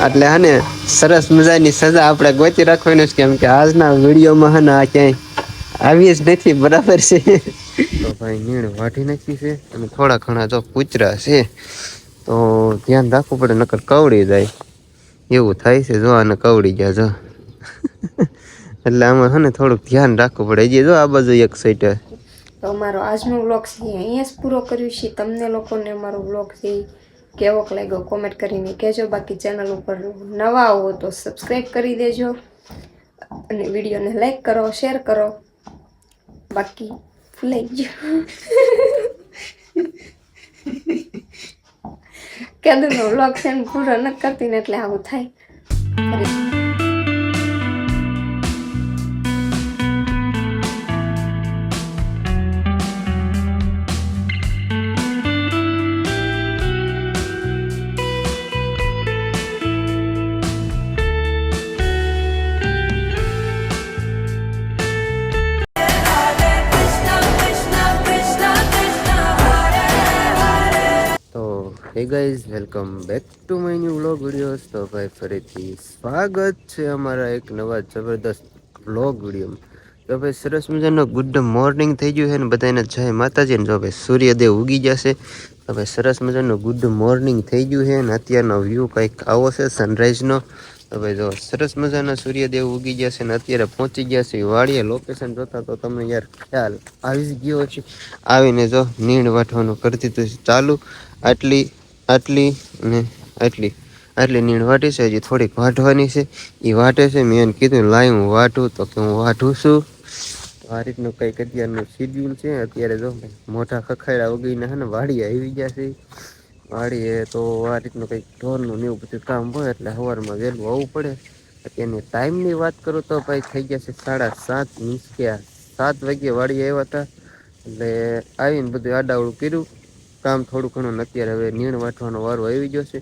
એટલે હને સરસ મજાની સજા આપણે ગોતી રાખવાની છે, કેમ કે આજના વિડીયોમાં હને આ ક્યાંય આવી જ નથી, બરાબર છે. તો ભાઈ નીણ વાઢી નાખી છે અને થોડા ઘણા જો કૂતરા છે. તો ધ્યાન રાખવું પડે નકર કવડી જાય એવું થાય છે. જો આને કવડી ગયા જો એટલે આમાં હને થોડુંક ધ્યાન રાખવું પડે. હજી જો આ બાજુ એક સાઈડ તો અમારો આજનો વ્લોગ છે અહીંયા જ પૂરો કર્યું છે. તમને લોકોને અમારો વ્લોગ છે કેવોક લાગ્યો કોમેન્ટ કરીને કહેજો. બાકી ચેનલ ઉપર નવા આવો તો સબસ્ક્રાઈબ કરી દેજો અને વિડીયોને લાઈક કરો, શેર કરો. બાકી ભૂલાઈ ગયું કેદુનો વ્લોગ છે ને પૂરો ન કરતી ને એટલે આવું થાય. Hey guys, welcome back to my new vlog videos. તો ભાઈ ફરીથી સ્વાગત છે અમારા એક નવા જબરદસ્ત વ્લોગ વિડીયોમાં. તો ભાઈ સરસ મજાનો ગુડ મોર્નિંગ થઈ ગયું છે ને બધાને જય માતાજી ને. જો ભાઈ સૂર્યદેવ ઉગી જશે તો ભાઈ સરસ મજાનું ગુડ મોર્નિંગ થઈ ગયું છે ને અત્યારનો વ્યૂ કંઈક આવો છે સનરાઈઝનો. તો ભાઈ જો સરસ મજાના સૂર્યદેવ ઉગી ગયા છે ને અત્યારે પહોંચી ગયા છે વાડીએ. લોકેશન જોતા તો તમને યાર ખ્યાલ આવી જ ગયો છે. આવીને જો નીણ વાટવાનું કરી દીધું છે ચાલુ. આટલી ને આટલી નીણ વાટી છે. હજી થોડીક વાટવાની છે. એ વાટે છે. મેં એને કીધું લાય હું વાટું તો કે હું વાટું છું. આ રીતનું કંઈક અત્યારનું શેડ્યુલ છે. અત્યારે જો મોટા ખખાડા ઉગીને હે ને વાડીએ આવી ગયા છે. વાડીએ તો આ રીતનું કંઈક ઢોરનું ને એવું બધું કામ હોય એટલે સવારમાં વહેલું આવવું પડે. અત્યારની ટાઈમની વાત કરું તો ભાઈ થઈ ગયા છે 7:30. મીન્સ કે 7 વાગ્યે વાડીએ આવ્યા હતા એટલે આવીને બધું આડાવડું કર્યું કામ થોડું ઘણું. અત્યારે હવે નીણ વાટવાનો વારો આવી ગયો છે.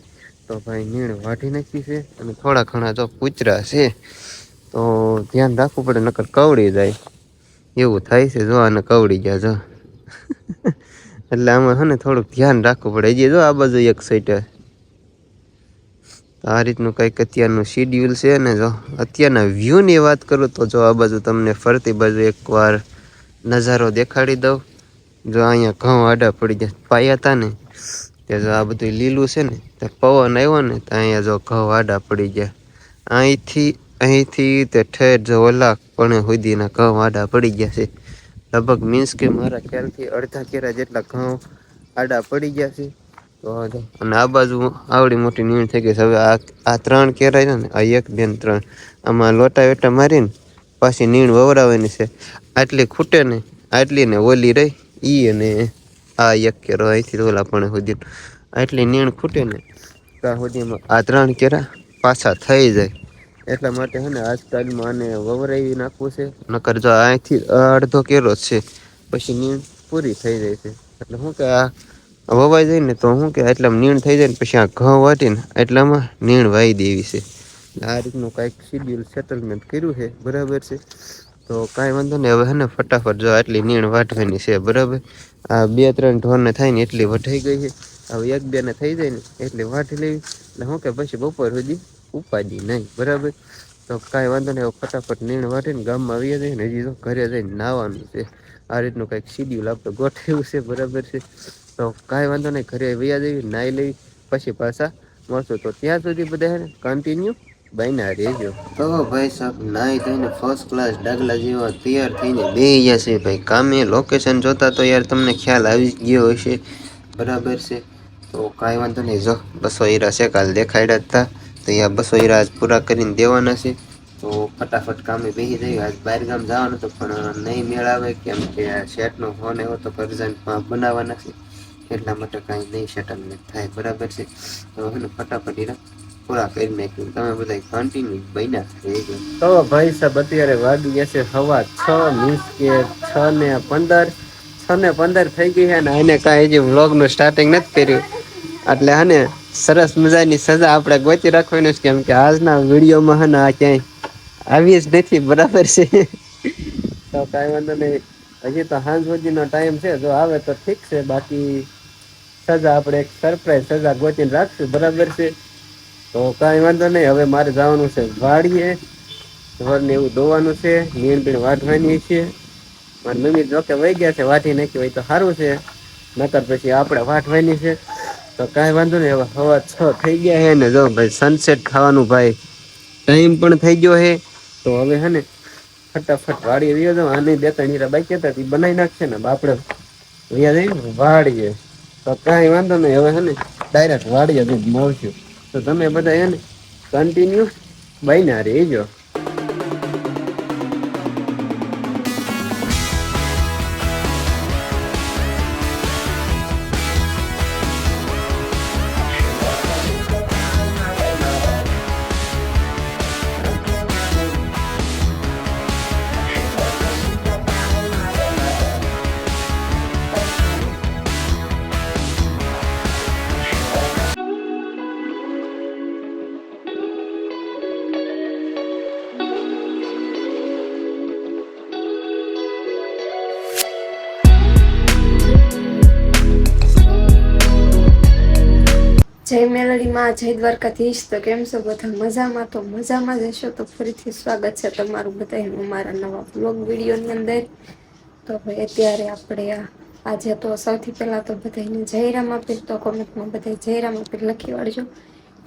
તો ભાઈ નીણ વાઢી નાખી છે અને થોડા ઘણા જો કૂતરા છે તો ધ્યાન રાખવું પડે નકર કવડી જાય એવું થાય છે. જો આને કવડી ગયા જો એટલે આમાં હે ને થોડુંક ધ્યાન રાખવું પડે. હજી જો આ બાજુ એક સાઈડ આ રીતનું કંઈક અત્યારનું શેડ્યુલ છે ને. જો અત્યારના વ્યૂની વાત કરું તો જો આ બાજુ તમને ફરતી બાજુ એકવાર નજારો દેખાડી દઉં. જો અહીંયા ઘઉં આડા પડી જાય પાયા હતા ને તે જો આ બધું લીલું છે ને તે પવન આવ્યો ને તો અહીંયા જો ઘઉં આડા પડી ગયા. અહીંથી તે ઠેઠ જો ઓલા પણ સુધીના ઘઉં આડા પડી ગયા છે. લગભગ મીન્સ કે મારા ખ્યાલથી અડધા કેરા જેટલા ઘઉં આડા પડી ગયા છે. તો અને આ બાજુ આવડી મોટી નીણ થઈ ગઈ છે. હવે આ 3 કેરા છે ને આ 1, 2 ને 3 આમાં લોટા વેટા મારીને પાછી નીણ વવરાવાની છે. આટલી ખૂટે ને આટલી ને ઓલી રહી ઈ અને આ 1 કેરો અહીંથી ઓલા પણ સુધી આટલી નીણ ખૂટે ને ત્યાં સુધીમાં આ 3 કેરા પાછા થઈ જાય. એટલા માટે હે ને આજકાલમાં આને વવરાવી નાખવું છે. નકર જો અહીંથી અડધો કેરો છે પછી નીણ પૂરી થઈ જાય છે. એટલે શું કે આ વવાઈ જાય ને તો શું કે એટલામાં નીણ થઈ જાય ને પછી આ ઘઉં વાટીને એટલામાં નીણ વાઈ દેવી છે. આ રીતનું કાંઈક શેડ્યુલ સેટલમેન્ટ કર્યું છે. બરાબર છે. તો કાંઈ વાંધો નહીં. હવે હે ને ફટાફટ જો આટલી નીણ વાટવાની છે. બરાબર. આ 2-3 ઢોરને થાય ને એટલી વઢાઈ ગઈ છે. હવે 1-2 ને થઈ જાય ને એટલી વાટી લેવી એટલે શું કે પછી બપોર સુધી ઉપાડી નહીં. બરાબર. તો કાંઈ વાંધો નહીં. હવે ફટાફટ નીણ વાટીને ગામમાં આવી જાય ને હજી તો ઘરે જઈને નાહવાનું છે. આ રીતનું કંઈક શેડ્યુલ આપણે ગોઠવ્યું છે. બરાબર છે. તો કાંઈ વાંધો નહીં. ઘરે વયા જવી નાહી લેવી પછી પાછા મળશું. તો ત્યાં સુધી બધા કન્ટિન્યુ બન્યા રહેજો. તો ભાઈ સાહેબ નાહી ધોઈને ફર્સ્ટ ક્લાસ ડાગલા જેવા તૈયાર થઈને બેસી ગયા છે ભાઈ કામે. લોકેશન જોતા તો યાર તમને ખ્યાલ આવી ગયો હશે. બરાબર છે. તો કાંઈ વાંધો નહીં. જો 200 હીરા છે કાલ દેખાડ્યા હતા તો અહીંયા 200 હીરા આજ પૂરા કરીને દેવાના છે. તો ફટાફટ કામે બેસી જઈએ. આજ બહાર ગામ જવાનું તો પણ નહીં મેળ આવે કેમ કે શેઠનો ફોન એવો તો અર્જન્ટમાં બનાવવાના છે એટલા માટે કાંઈ નહીં સેટલમેન્ટ થાય. બરાબર છે. તો એને ફટાફટ હીરા પૂરા કરી નાખ્યું. તમે બધા કન્ટિન્યુ બન્યા રહેજો. તો ભાઈ સાહેબ અત્યારે વાગી ગયા છે 6:15. મીન્સ કે 6:15 6:15 થઈ ગઈ છે ને એને કાંઈ હજી વ્લોગનું સ્ટાર્ટિંગ નથી કર્યું. એટલે હે ને સરસ મજાની સજા આપણે ગોતી રાખવાની છે કેમ કે આજના વિડીયોમાં હે ને આ ક્યાંય આવી જ નથી. બરાબર છે. તો કાંઈ વાંધો નહીં. હજી તો સાંજ સુધીનો ટાઈમ છે. જો આવે તો ઠીક છે. બાકી સજા આપણે એક સરપ્રાઈઝ સજા ગોતીને રાખશું. બરાબર છે. તો કાંઈ વાંધો નહીં. હવે મારે જવાનું છે વાડીએ, ઘરને એવું ધોવાનું છે, નીણ બીણ વાટવાની છે. મારી મમ્મી જોકે વહી ગયા છે, વાટી નાખી હોય તો સારું છે, નકર પછી આપણે વાટવાની છે. તો કાંઈ વાંધો નહીં. હવે સવા 6 થઈ ગયા છે ને, જો ભાઈ સનસેટ ખાવાનું ભાઈ ટાઈમ પણ થઈ ગયો છે. તો હવે હે ને ફટાફટ વાડીએ વ્યો જાવ. આને 2-3 હીરા બાકી હતા એ બનાવી નાખશે ને આપણે વ્યા જઈ વાડીએ. તો કાંઈ વાંધો નહીં. હવે હે ને ડાયરેક્ટ વાડીએ જઈને મળશું. તો તમે બધા હે ને કન્ટિન્યુ બન્યા રહેજો. જય મેલડીમાં, જય દ્વારકાધીશ. તો કેમ છો બધા? મજામાં? તો મજામાં જ હશો. તો ફરીથી સ્વાગત છે તમારું બધાનું મારા નવા વ્લોગ વિડીયોની અંદર. તો ભાઈ અત્યારે આપણે આજે તો સૌથી પહેલાં તો બધાને જય રામાપીર. તો કોમેન્ટમાં બધા જય રામાપીર લખી વાળજો,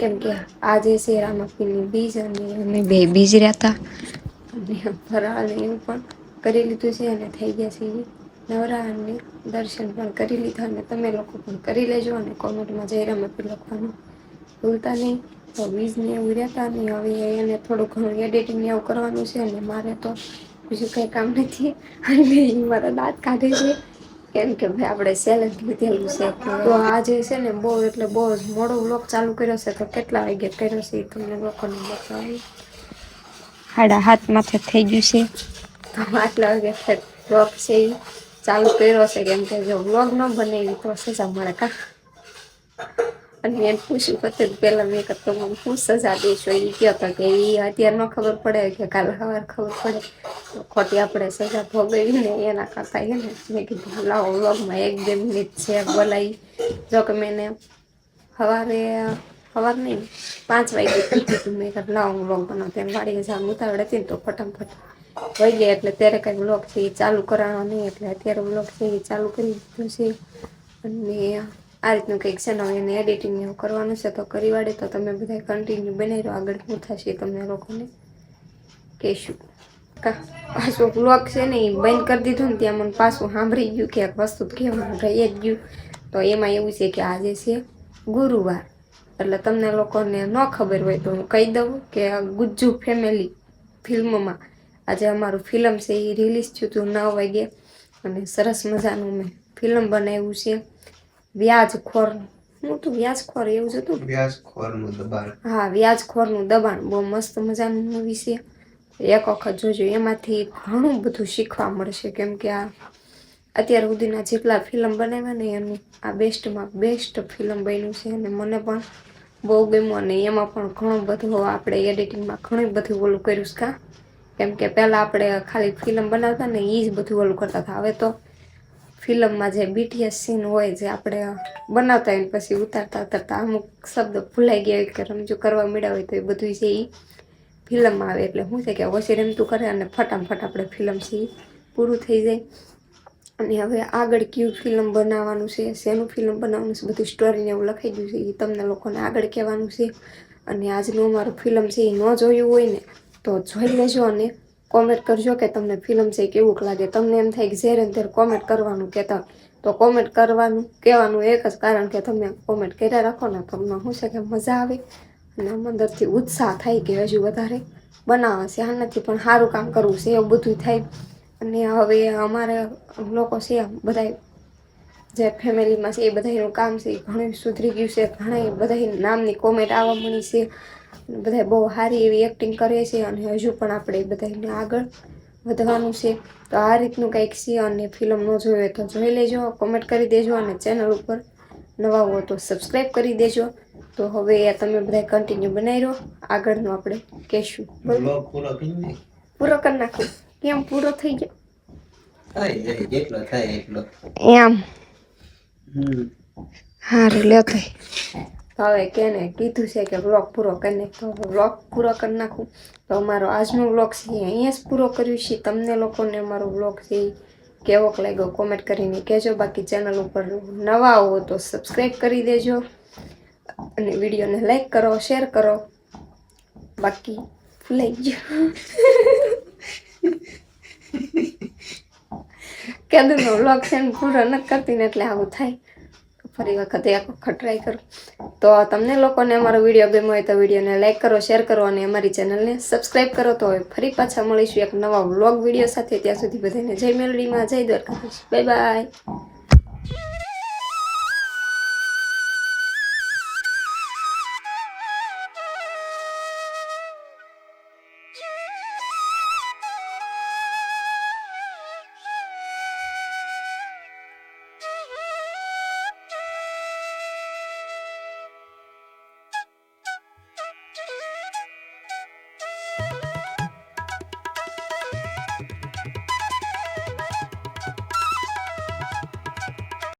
કેમ કે આજે છે રામાપીરની બીજ અને અમે બે બીજ રહ્યા હતા અને ફરાળ એવું પણ કરી લીધું છે અને થઈ ગયા છે નવરા અને દર્શન પણ કરી લીધા. અને તમે લોકો પણ કરી લેજો અને કોમેન્ટમાં જય રામાપીર લખવાનું ભૂલતા નહીં. તો બીજને એવું રહેતા નહીં. હવે એને થોડું ઘણું એડિટિંગ એવું કરવાનું છે અને મારે તો બીજું કંઈ કામ નથી. અને મારા દાંત કાઢે છે, કેમ કે ભાઈ આપણે સેલેન્જ લીધેલું છે. તો આજે છે ને બહુ એટલે બહુ જ મોડો વ્લોગ ચાલુ કર્યો છે. તો કેટલા વાગે કર્યો છે એ તમને લોકોને બતાવી. 7:30 માથે થઈ ગયું છે. તો આટલા વાગે વ્લોગ છે એ ચાલુ કર્યો છે, કેમ કે જો વ્લોગ ન બનાવી તો સજા મળે કા. અને એને પૂછ્યું કરતી પહેલાં મેં કરતો મને શું સજા દઈશું, એ કહો તો કે એ અત્યારે ન ખબર પડે કે કાલે સવાર ખબર પડે. તો ખોટી આપણે સજા ભોગવીને એના કરતા એને મેં કીધું લાવો વ્લોગમાં 1-2 મિનિટ છે બોલાવી. જો કે મેં સવાર નહીં 5 વાગે કીધું મેં કીધું લાવો વ્લોગ બનાવો. તેને વાડીએ જવાનું ઉતાવળ હતી ને તો ફટાફટ વહી ગયા, એટલે ત્યારે કંઈ વ્લોગ છે એ ચાલુ કરાવવા નહીં. એટલે અત્યારે વ્લોગ છે એ ચાલુ કરી દીધું છે. અને આ રીતનું કંઈક છે ને એને એડિટિંગ એવું કરવાનું છે. તો કરી વાળે તો તમે બધા કન્ટિન્યુ બનાવી રહો. આગળ શું થશે તમને લોકોને કહીશું. પાછું વ્લોગ છે ને એ બંધ કરી દીધું ને ત્યાં મને પાછું સાંભળી ગયું કે એક વસ્તુ કહેવાનું રહી જ ગયું. તો એમાં એવું છે કે આજે છે ગુરુવાર, એટલે તમને લોકોને ન ખબર હોય તો હું કહી દઉં કે ગુજ્જુ ફેમિલી ફિલ્મમાં આજે અમારું ફિલ્મ છે એ રિલીઝ થયું હતું 9 વાગે. અને સરસ મજાનું મેં ફિલ્મ બનાવ્યું છે વ્યાજખોર. હું તો વ્યાજખોર એવું જ હતું. વ્યાજખોરનું દબાણ. હા, વ્યાજખોરનું દબાણ. બહુ મસ્ત મજાનું મૂવી છે. એક વખત જોજો, એમાંથી ઘણું બધું શીખવા મળશે. કેમ કે આ અત્યાર સુધીના જેટલા ફિલ્મ બનાવ્યા ને એનું આ બેસ્ટમાં બેસ્ટ ફિલ્મ બન્યું છે. અને મને પણ બહુ ગમ્યું. અને એમાં પણ ઘણું બધું આપણે એડિટિંગમાં ઘણું બધું ઓલું કર્યું છે કા. કેમ કે પહેલાં આપણે ખાલી ફિલ્મ બનાવતા ને એ જ બધું ઓલું કરતા હતા. હવે તો ફિલ્મમાં જે બીટીએસ સીન હોય જે આપણે બનાવતા હોય પછી ઉતારતા અમુક શબ્દ ભૂલાઈ ગયા હોય કે રમજો કરવા મળ્યા હોય તો એ બધું છે એ ફિલ્મમાં આવે. એટલે શું છે કે ઓછી રમતું કરે અને ફટાફટ આપણે ફિલ્મ છે એ પૂરું થઈ જાય. અને હવે આગળ કયું ફિલ્મ બનાવવાનું છે, શેનું ફિલ્મ બનાવવાનું છે, બધું સ્ટોરીને એવું લખાઈ ગયું છે એ તમને લોકોને આગળ કહેવાનું છે. અને આજનું અમારું ફિલ્મ છે એ ન જોયું હોય ને તો જોઈ લેજો અને કોમેન્ટ કરજો કે તમને ફિલ્મ છે કેવું લાગે. તમને એમ થાય કે ઝેર ત્યારે કોમેન્ટ કરવાનું કહેતા તો કોમેન્ટ કરવાનું કહેવાનું એક જ કારણ કે તમે કોમેન્ટ કર્યા રાખો ને તમને શું છે કે મજા આવે અને અંદરથી ઉત્સાહ થાય કે હજુ વધારે બનાવવા છે. આનાથી પણ સારું કામ કરવું છે એવું બધું થાય. અને હવે અમારે લોકો છે બધા જે ફેમિલીમાં છે એ બધાનું કામ છે એ ઘણું સુધરી ગયું છે. ઘણા બધા નામની કોમેન્ટ આવવા મળી છે. બધા બહુ સારી એવી એક્ટિંગ કરે છે અને હજુ પણ આપણે બધાને આગળ વધવાનું છે. તો આ રીતનું કંઈક છે. અને ફિલ્મ ન જોઈ હોય તો જોઈ લેજો, કોમેન્ટ કરી દેજો અને ચેનલ ઉપર નવા હો તો સબસ્ક્રાઈબ કરી દેજો. તો હવે તમે બધા કન્ટિન્યુ બનાવી રહો, આગળનું આપણે કહેશું. પૂરો કરી નાખું. કેમ પૂરો થઈ ગયો? જેટલો થાય એટલો એમ. હારું લ્યો થાય. તો હવે કેને કીધું છે કે વ્લોગ પૂરો કરી નાખ, તો વ્લોગ પૂરો કરી નાખું. તો અમારો આજનો વ્લોગ છે અહીંયા જ પૂરો કર્યું છે. તમને લોકોને અમારો વ્લોગ છે કેવોક લાગ્યો કોમેન્ટ કરીને કહેજો. બાકી ચેનલ ઉપર નવા આવો તો સબસ્ક્રાઈબ કરી દેજો અને વિડીયોને લાઈક કરો, શેર કરો. બાકી ભૂલાઈ ગયું કેદુનો વ્લોગ છે ને પૂરો નથી કરતી ને એટલે આવું થાય. ફરી વખત એક વખત ટ્રાય કરું. તો તમને લોકોને અમારો વિડીયો ગમ્યો હોય તો વિડીયોને લાઈક કરો, શેર કરો અને અમારી ચેનલને સબસ્ક્રાઈબ કરો. તો હવે ફરી પાછા મળીશું એક નવા વ્લોગ વિડીયો સાથે. ત્યાં સુધી બધાને જય મેલડીમાં, જય દ્વારકાધીશ, બાય બાય.